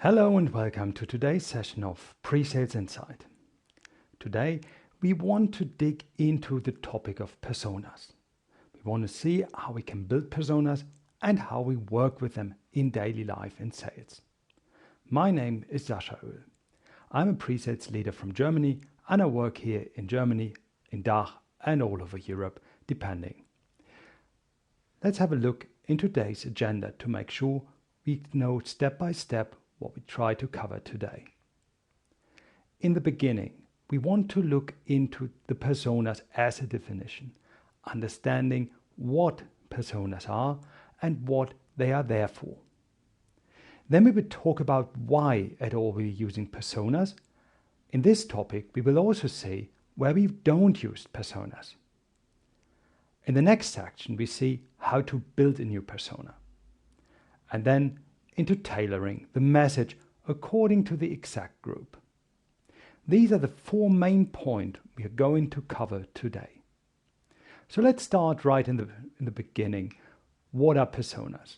Hello and welcome to today's session of Pre-Sales Insight. Today we want to dig into the topic of personas. We want to see how we can build personas and how we work with them in daily life in sales. My name is Sascha Oehl. I'm a pre-sales leader from Germany and I work here in Germany, in DACH and all over Europe depending. Let's have a look into today's agenda to make sure we know step by step what we try to cover today. In the beginning, we want to look into the personas as a definition, understanding what personas are and what they are there for. Then we will talk about why at all we're using personas. In this topic, we will also see where we don't use personas. In the next section, we see how to build a new persona. And then into tailoring the message according to the exact group. These are the four main points we are going to cover today. So let's start right in the beginning. What are personas?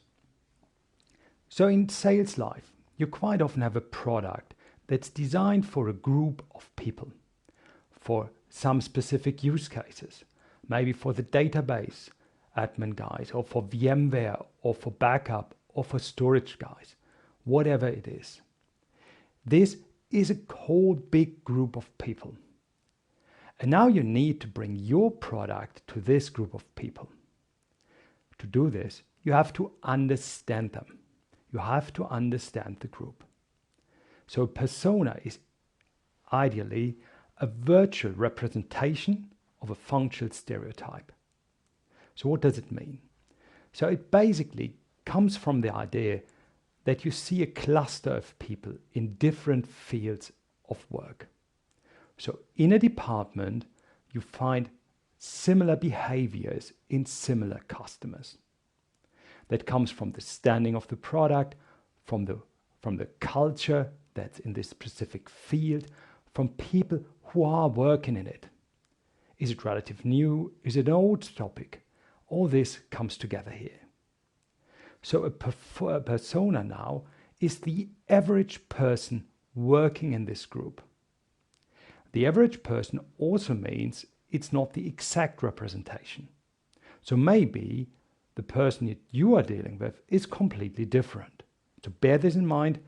So in sales life, you quite often have a product that's designed for a group of people, for some specific use cases, maybe for the database admin guys, or for VMware, or for backup, or for storage guys, whatever it is. This is a whole big group of people. And now you need to bring your product to this group of people. To do this, you have to understand them. You have to understand the group. So a persona is ideally a virtual representation of a functional stereotype. So what does it mean? So it basically comes from the idea that you see a cluster of people in different fields of work. So in a department, you find similar behaviors in similar customers. That comes from the standing of the product, from the culture that's in this specific field, from people who are working in it. Is it relatively new? Is it an old topic? All this comes together here. So a persona now is the average person working in this group. The average person also means it's not the exact representation. So maybe the person that you are dealing with is completely different. So bear this in mind,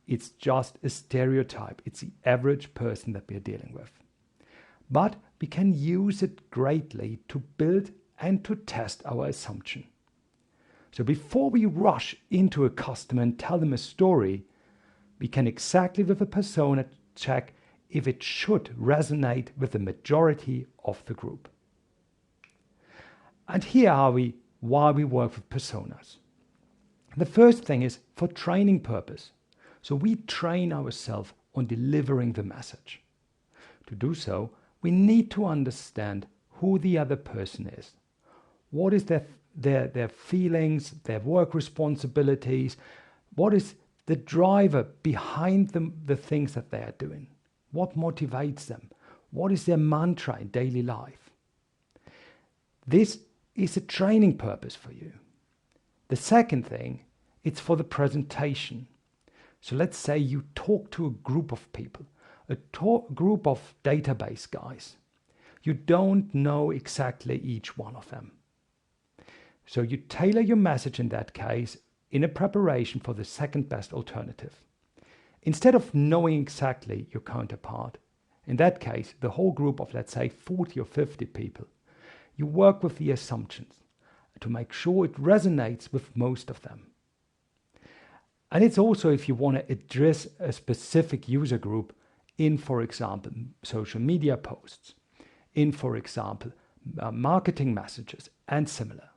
it's just a stereotype. It's the average person that we are dealing with. But we can use it greatly to build and to test our assumption. So before we rush into a customer and tell them a story, we can exactly with a persona check if it should resonate with the majority of the group. And here are why we work with personas. The first thing is for training purpose. So we train ourselves on delivering the message. To do so, we need to understand who the other person is. What is their feelings, their work responsibilities, what is the driver behind the things that they are doing, what motivates them, what is their mantra in daily life. This is a training purpose for you. The second thing, it's for the presentation. So let's say you talk to a group of people, a group of database guys. You don't know exactly each one of them. So you tailor your message in that case in a preparation for the second best alternative. Instead of knowing exactly your counterpart, in that case, the whole group of, let's say, 40 or 50 people, you work with the assumptions to make sure it resonates with most of them. And it's also if you want to address a specific user group in, for example, social media posts, in, for example, marketing messages and similar.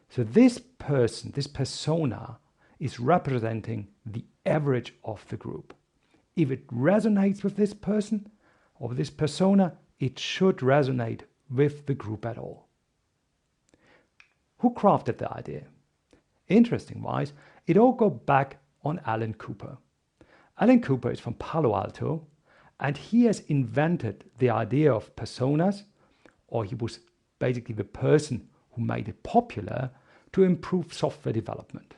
So this person, this persona, is representing the average of the group. If it resonates with this person or this persona, it should resonate with the group at all. Who crafted the idea? Interesting wise, it all goes back on Alan Cooper. Alan Cooper is from Palo Alto, and he has invented the idea of personas, or he was basically the person who made it popular to improve software development.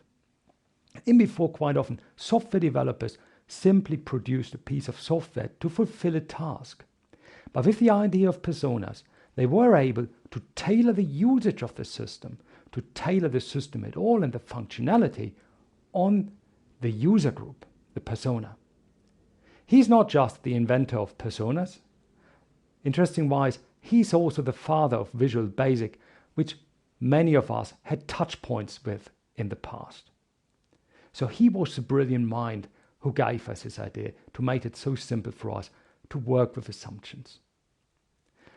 In before, quite often, software developers simply produced a piece of software to fulfill a task. But with the idea of personas, they were able to tailor the usage of the system, to tailor the system at all and the functionality on the user group, the persona. He's not just the inventor of personas. Interesting wise, he's also the father of Visual Basic, which many of us had touch points with in the past. So he was the brilliant mind who gave us this idea to make it so simple for us to work with assumptions.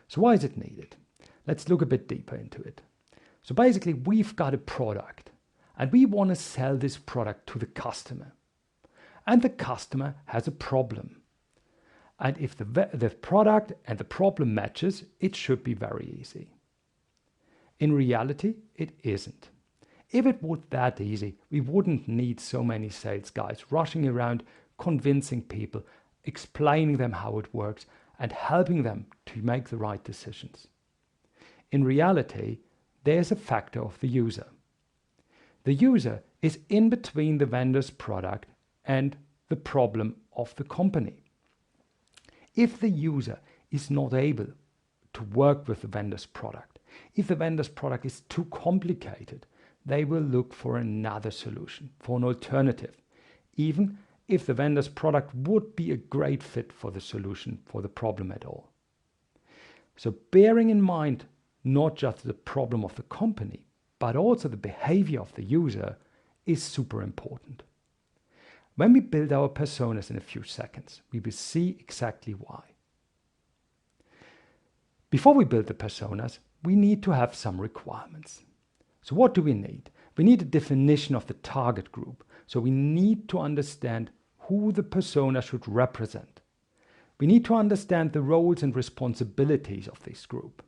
So why is it needed? Let's look a bit deeper into it. So basically, we've got a product and we want to sell this product to the customer. And the customer has a problem. And if the product and the problem matches, it should be very easy. In reality, it isn't. If it were that easy, we wouldn't need so many sales guys rushing around, convincing people, explaining them how it works, and helping them to make the right decisions. In reality, there's a factor of the user. The user is in between the vendor's product and the problem of the company. If the user is not able to work with the vendor's product, if the vendor's product is too complicated, they will look for another solution, for an alternative, even if the vendor's product would be a great fit for the solution for the problem at all. So bearing in mind not just the problem of the company, but also the behavior of the user is super important. When we build our personas in a few seconds, we will see exactly why. Before we build the personas, we need to have some requirements. So what do we need? We need a definition of the target group. So we need to understand who the persona should represent. We need to understand the roles and responsibilities of this group.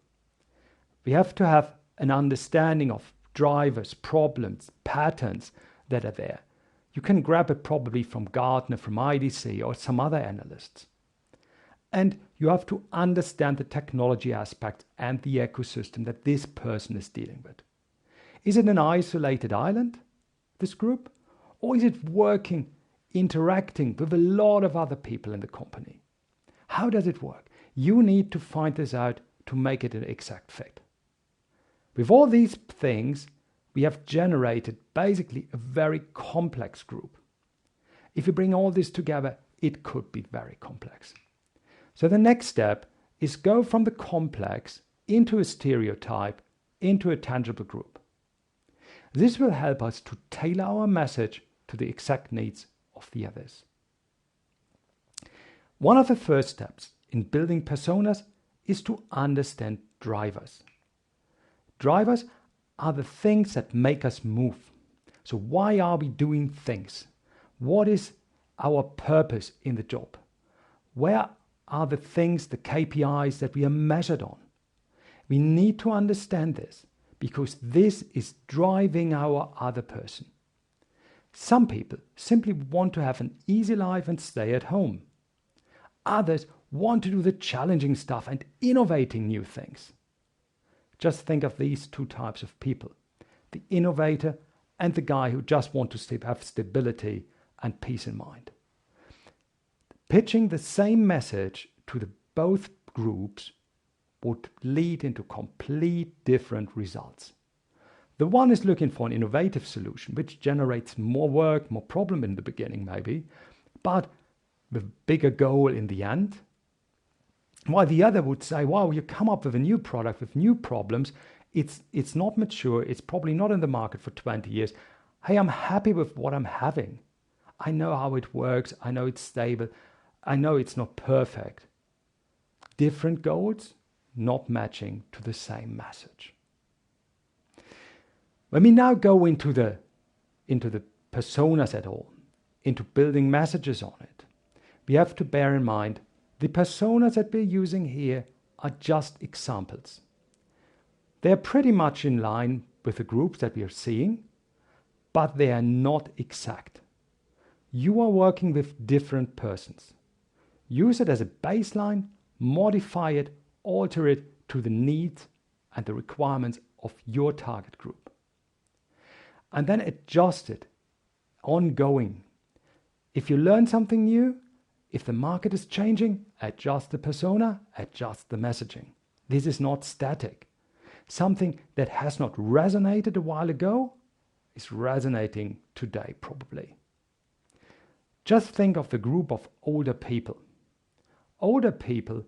We have to have an understanding of drivers, problems, patterns that are there. You can grab it probably from Gartner, from IDC, or some other analysts. And you have to understand the technology aspect and the ecosystem that this person is dealing with. Is it an isolated island, this group? Or is it working, interacting with a lot of other people in the company? How does it work? You need to find this out to make it an exact fit. With all these things, we have generated basically a very complex group. If you bring all this together, it could be very complex. So the next step is go from the complex into a stereotype, into a tangible group. This will help us to tailor our message to the exact needs of the others. One of the first steps in building personas is to understand drivers. Drivers are the things that make us move. So why are we doing things? What is our purpose in the job? Where are the things, the KPIs that we are measured on? We need to understand this because this is driving our other person. Some people simply want to have an easy life and stay at home. Others want to do the challenging stuff and innovating new things. Just think of these two types of people, the innovator and the guy who just wants to have stability and peace in mind. Pitching the same message to the both groups would lead into complete different results. The one is looking for an innovative solution which generates more work, more problem in the beginning maybe, but with bigger goal in the end. While the other would say, wow, you come up with a new product with new problems, it's not mature, it's probably not in the market for 20 years. Hey, I'm happy with what I'm having. I know how it works, I know it's stable, I know it's not perfect. Different goals, not matching to the same message. When we now go into the personas at all, into building messages on it, we have to bear in mind the personas that we're using here are just examples. They're pretty much in line with the groups that we are seeing, but they are not exact. You are working with different persons. Use it as a baseline, modify it, alter it to the needs and the requirements of your target group. And then adjust it ongoing. If you learn something new, if the market is changing, adjust the persona, adjust the messaging. This is not static. Something that has not resonated a while ago is resonating today probably. Just think of the group of older people. Older people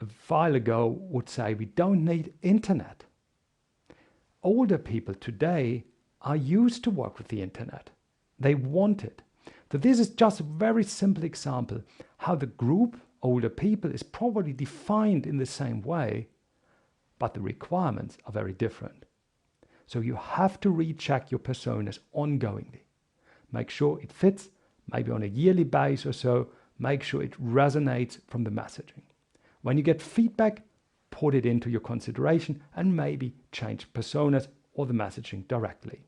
a while ago would say we don't need internet. Older people today are used to work with the internet. They want it. So this is just a very simple example how the group, older people, is probably defined in the same way, but the requirements are very different. So you have to recheck your personas ongoingly. Make sure it fits, maybe on a yearly basis or so. Make sure it resonates from the messaging. When you get feedback, put it into your consideration and maybe change personas or the messaging directly.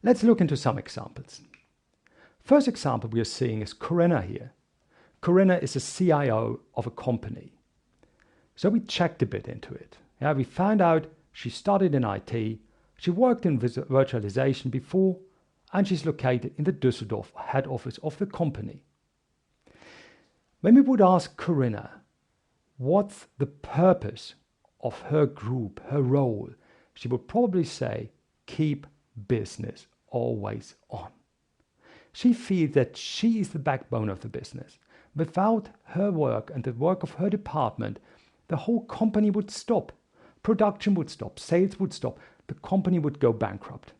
Let's look into some examples. First example we are seeing is Corinna here. Corinna is a CIO of a company. So we checked a bit into it. Yeah, we found out she studied in IT, she worked in virtualization before, and she's located in the Düsseldorf head office of the company. When we would ask Corinna, what's the purpose of her group, her role, she would probably say, keep business always on. She feels that she is the backbone of the business. Without her work and the work of her department, the whole company would stop. Production would stop, sales would stop, the company would go bankrupt.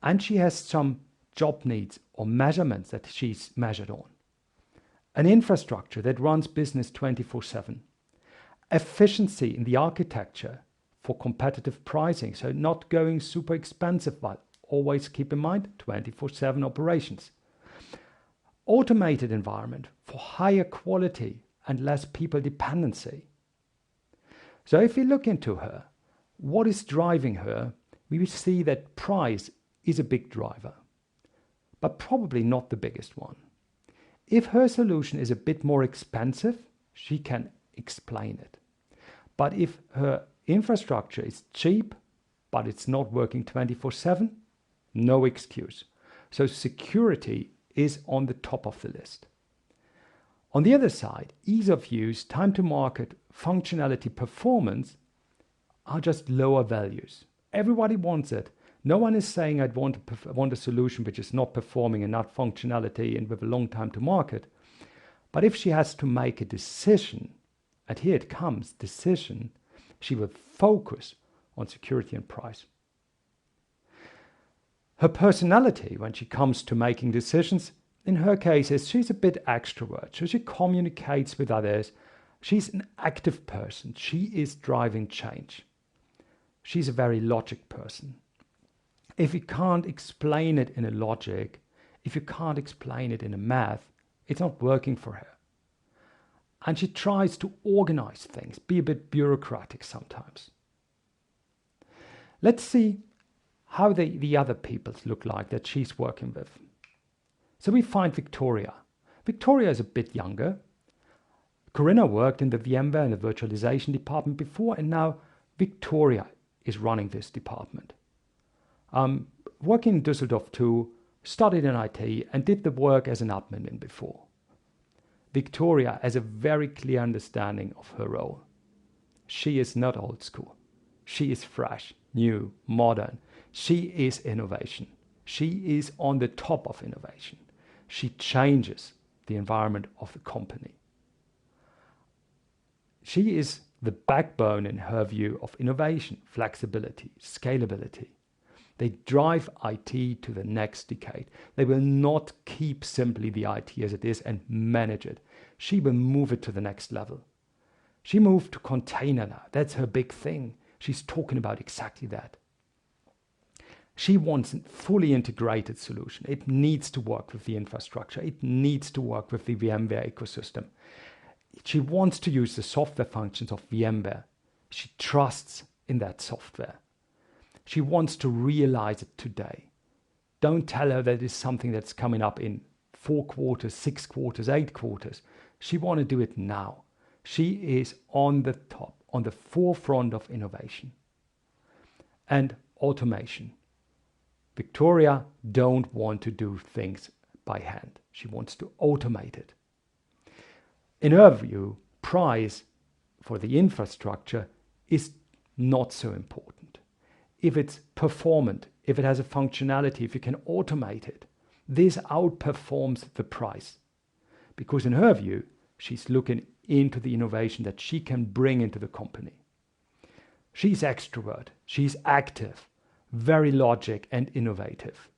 And she has some job needs or measurements that she's measured on. An infrastructure that runs business 24/7. Efficiency in the architecture for competitive pricing, so not going super expensive, but always keep in mind 24/7 operations. Automated environment for higher quality and less people dependency. So if we look into her, what is driving her, we will see that price is a big driver, but probably not the biggest one. If her solution is a bit more expensive, she can explain it. But if her infrastructure is cheap, but it's not working 24/7, no excuse. So security is on the top of the list. On the other side, ease of use, time to market, functionality, performance are just lower values. Everybody wants it. No one is saying I want a solution which is not performing and not functionality and with a long time to market. But if she has to make a decision, and here it comes, decision, she will focus on security and price. Her personality, when she comes to making decisions, in her case, is she's a bit extrovert. So she communicates with others. She's an active person. She is driving change. She's a very logic person. If you can't explain it in a logic, if you can't explain it in a math, it's not working for her. And she tries to organize things, be a bit bureaucratic sometimes. Let's see how the other people look like that she's working with. So we find Victoria. Victoria is a bit younger. Corinna worked in the VMware and the virtualization department before, and now Victoria is running this department. Working in Düsseldorf too, studied in IT and did the work as an admin before. Victoria has a very clear understanding of her role. She is not old school. She is fresh, new, modern. She is innovation. She is on the top of innovation. She changes the environment of the company. She is the backbone in her view of innovation, flexibility, scalability. They drive IT to the next decade. They will not keep simply the IT as it is and manage it. She will move it to the next level. She moved to container now. That's her big thing. She's talking about exactly that. She wants a fully integrated solution. It needs to work with the infrastructure. It needs to work with the VMware ecosystem. She wants to use the software functions of VMware. She trusts in that software. She wants to realize it today. Don't tell her that it's something that's coming up in 4 quarters, 6 quarters, 8 quarters. She wants to do it now. She is on the top, on the forefront of innovation and automation. Victoria don't want to do things by hand. She wants to automate it. In her view, price for the infrastructure is not so important. If it's performant, if it has a functionality, if you can automate it, this outperforms the price. Because in her view, she's looking into the innovation that she can bring into the company. She's extrovert, she's active, very logic and innovative.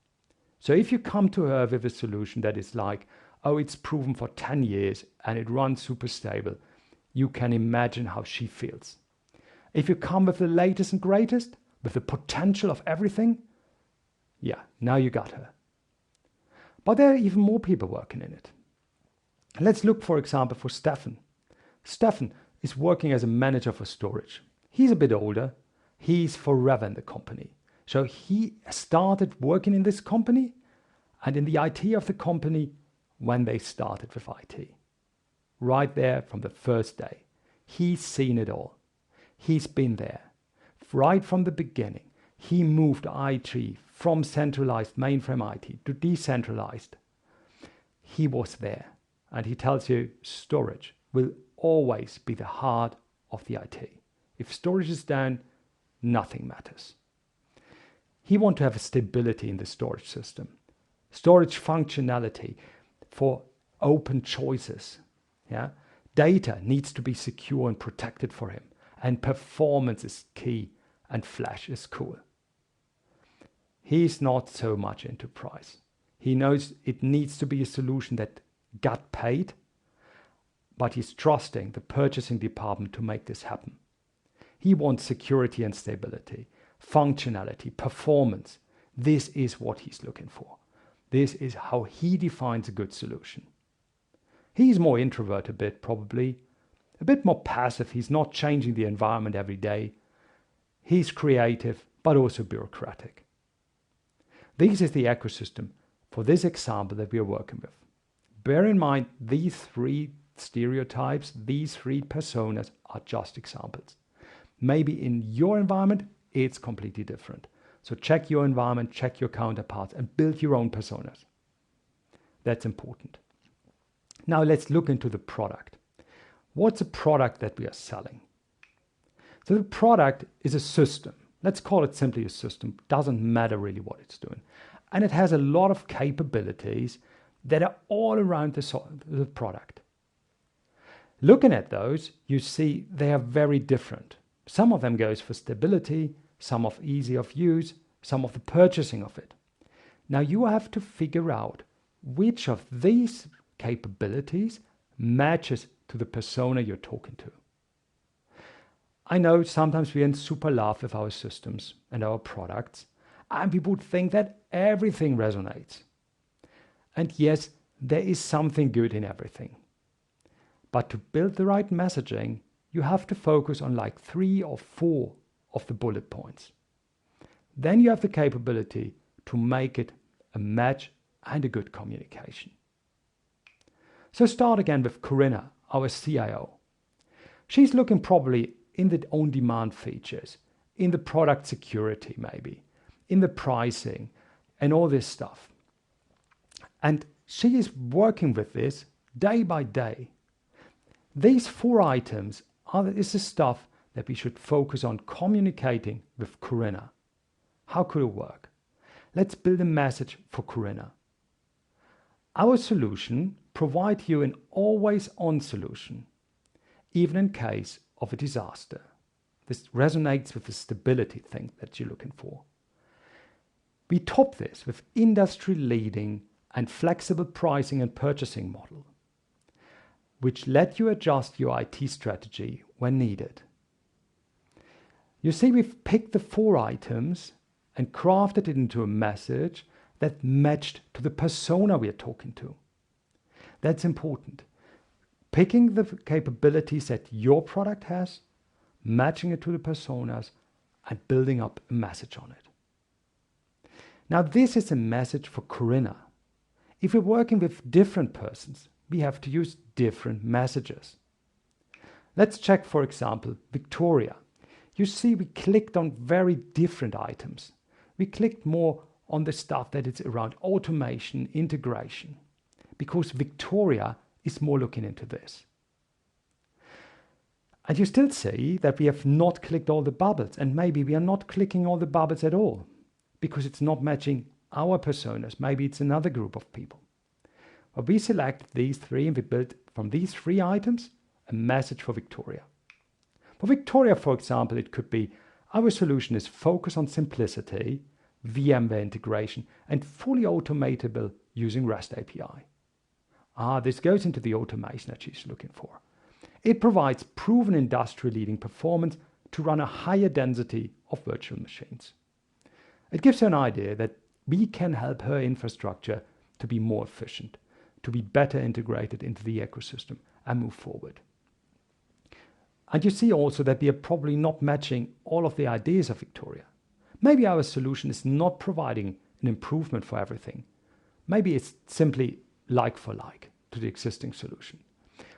So if you come to her with a solution that is like, oh, it's proven for 10 years and it runs super stable, you can imagine how she feels. If you come with the latest and greatest, with the potential of everything, yeah, now you got her. But there are even more people working in it. Let's look, for example, for Stefan. Stefan is working as a manager for storage. He's a bit older. He's forever in the company. So he started working in this company and in the IT of the company when they started with IT. Right there from the first day. He's seen it all. He's been there. Right from the beginning. He moved IT from centralized mainframe IT to decentralized. He was there. And he tells you storage will always be the heart of the IT. If storage is down, nothing matters. He wants to have a stability in the storage system. Storage functionality for open choices. Yeah? Data needs to be secure and protected for him. And performance is key and flash is cool. He's not so much into price. He knows it needs to be a solution that got paid, but he's trusting the purchasing department to make this happen. He wants security and stability, functionality, performance. This is what he's looking for. This is how he defines a good solution. He's more introvert a bit, probably. A bit more passive. He's not changing the environment every day. He's creative, but also bureaucratic. This is the ecosystem for this example that we are working with. Bear in mind, these three stereotypes, these three personas are just examples. Maybe in your environment, it's completely different. So check your environment, check your counterparts, and build your own personas. That's important. Now let's look into the product. What's a product that we are selling? So the product is a system. Let's call it simply a system. Doesn't matter really what it's doing. And it has a lot of capabilities that are all around the product. Looking at those, you see they are very different. Some of them goes for stability, some of easy of use, some of the purchasing of it. Now you have to figure out which of these capabilities matches to the persona you're talking to. I know sometimes we are in super love with our systems and our products, and we would think that everything resonates. And yes, there is something good in everything. But to build the right messaging, you have to focus on like 3 or 4 of the bullet points. Then you have the capability to make it a match and a good communication. So start again with Corinna, our CIO. She's looking probably in the on-demand features, in the product security maybe, in the pricing and all this stuff. And she is working with this day by day. These 4 items is the stuff that we should focus on communicating with Corinna. How could it work? Let's build a message for Corinna. Our solution provides you an always-on solution, even in case of a disaster. This resonates with the stability thing that you're looking for. We top this with industry-leading and flexible pricing and purchasing model, which let you adjust your IT strategy when needed. You see, we've picked the 4 items and crafted it into a message that matched to the persona we are talking to. That's important. Picking the capabilities that your product has, matching it to the personas, and building up a message on it. Now, this is a message for Corinna. If we're working with different persons, we have to use different messages. Let's check, for example, Victoria. You see, we clicked on very different items. We clicked more on the stuff that is around automation, integration, because Victoria is more looking into this. And you still see that we have not clicked all the bubbles, and maybe we are not clicking all the bubbles at all because it's not matching our personas. Maybe it's another group of people. But we select these three and we build from these three items a message for Victoria. For Victoria, for example, it could be our solution is focused on simplicity, VMware integration, and fully automatable using REST API. This goes into the automation that she's looking for. It provides proven industry-leading performance to run a higher density of virtual machines. It gives her an idea that we can help her infrastructure to be more efficient, to be better integrated into the ecosystem and move forward. And you see also that we are probably not matching all of the ideas of Victoria. Maybe our solution is not providing an improvement for everything. Maybe it's simply like for like to the existing solution.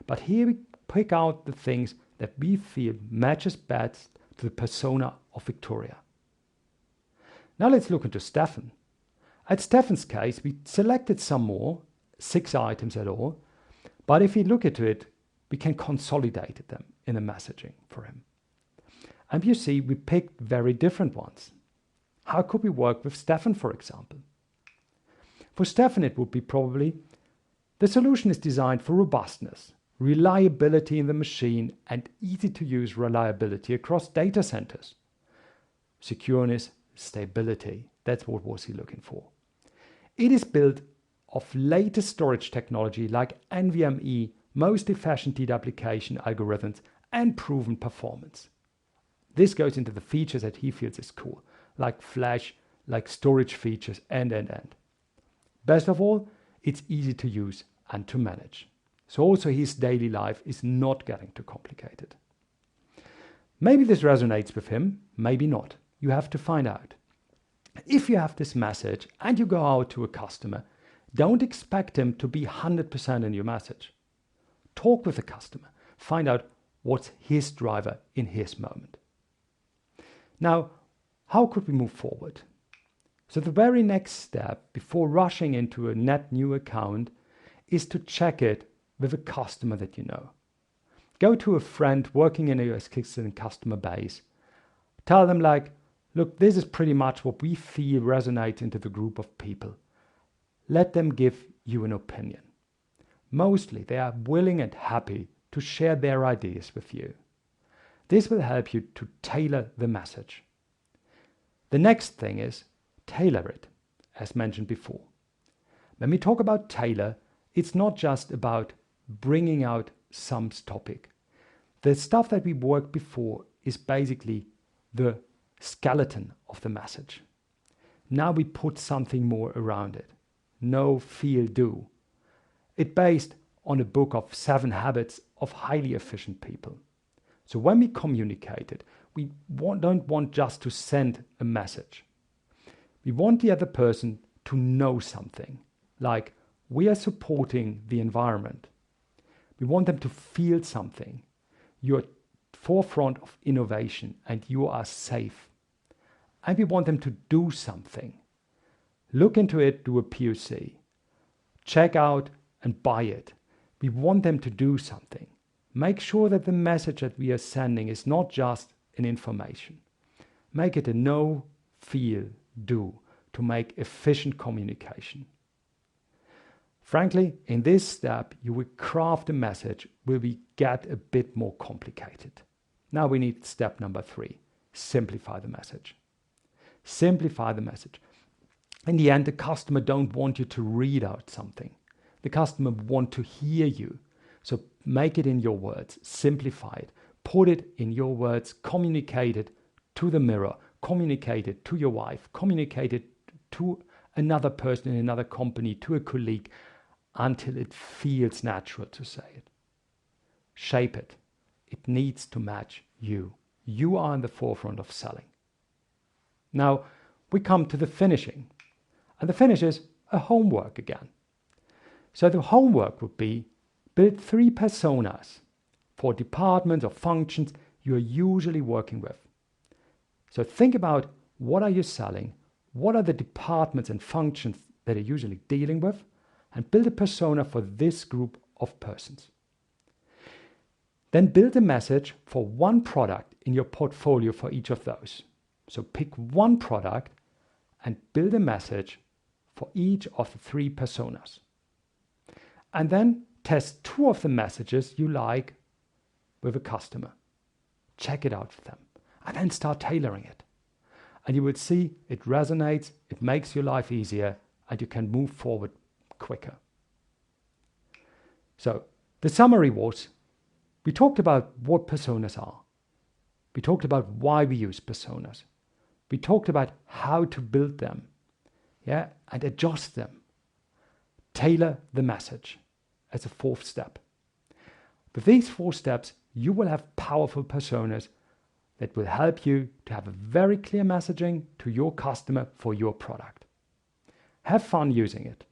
But here we pick out the things that we feel matches best to the persona of Victoria. Now let's look into Stefan. At Stefan's case, we selected some more, 6 items at all, but if we look into it, we can consolidate them in a messaging for him. And you see, we picked very different ones. How could we work with Stefan, for example? For Stefan, it would be probably, the solution is designed for robustness, reliability in the machine, and easy to use reliability across data centers. Secureness, stability, that's what was he looking for. It is built of latest storage technology like NVMe, most efficient application algorithms, and proven performance. This goes into the features that he feels is cool, like flash, like storage features, and. Best of all, it's easy to use and to manage. So also his daily life is not getting too complicated. Maybe this resonates with him, maybe not. You have to find out. If you have this message and you go out to a customer, don't expect him to be 100% in your message. Talk with the customer. Find out what's his driver in his moment. Now, how could we move forward? So the very next step before rushing into a net new account is to check it with a customer that you know. Go to a friend working in a existing customer base. Tell them like, look, this is pretty much what we feel resonates into the group of people. Let them give you an opinion. Mostly they are willing and happy to share their ideas with you. This will help you to tailor the message. The next thing is tailor it, as mentioned before. When we talk about tailor, it's not just about bringing out some topic. The stuff that we worked before is basically the skeleton of the message. Now we put something more around it. Know, feel, do. It's based on a book of 7 habits of highly efficient people. So when we communicate it, we don't want just to send a message. We want the other person to know something, like we are supporting the environment. We want them to feel something. You're forefront of innovation and you are safe. And we want them to do something. Look into it, do a POC. Check out and buy it. We want them to do something. Make sure that the message that we are sending is not just an information. Make it a know, feel, do to make efficient communication. Frankly, in this step, you will craft a message where we get a bit more complicated. Now we need step number 3, simplify the message. Simplify the message. In the end, the customer don't want you to read out something. The customer want to hear you. So make it in your words, simplify it, put it in your words, communicate it to the mirror, communicate it to your wife, communicate it to another person in another company, to a colleague, until it feels natural to say it. Shape it. It needs to match you. You are in the forefront of selling. Now we come to the finishing. And the finish is a homework again. So the homework would be build 3 personas for departments or functions you are usually working with. So think about what are you selling? what are the departments and functions that they're usually dealing with, and build a persona for this group of persons. Then build a message for one product in your portfolio for each of those. So pick one product and build a message for each of the 3 personas. And then test 2 of the messages you like with a customer. Check it out with them. And then start tailoring it. And you will see it resonates, it makes your life easier, and you can move forward quicker. So the summary was, we talked about what personas are. We talked about why we use personas. We talked about how to build them, and adjust them. Tailor the message as a 4th step. With these 4 steps, you will have powerful personas that will help you to have a very clear messaging to your customer for your product. Have fun using it.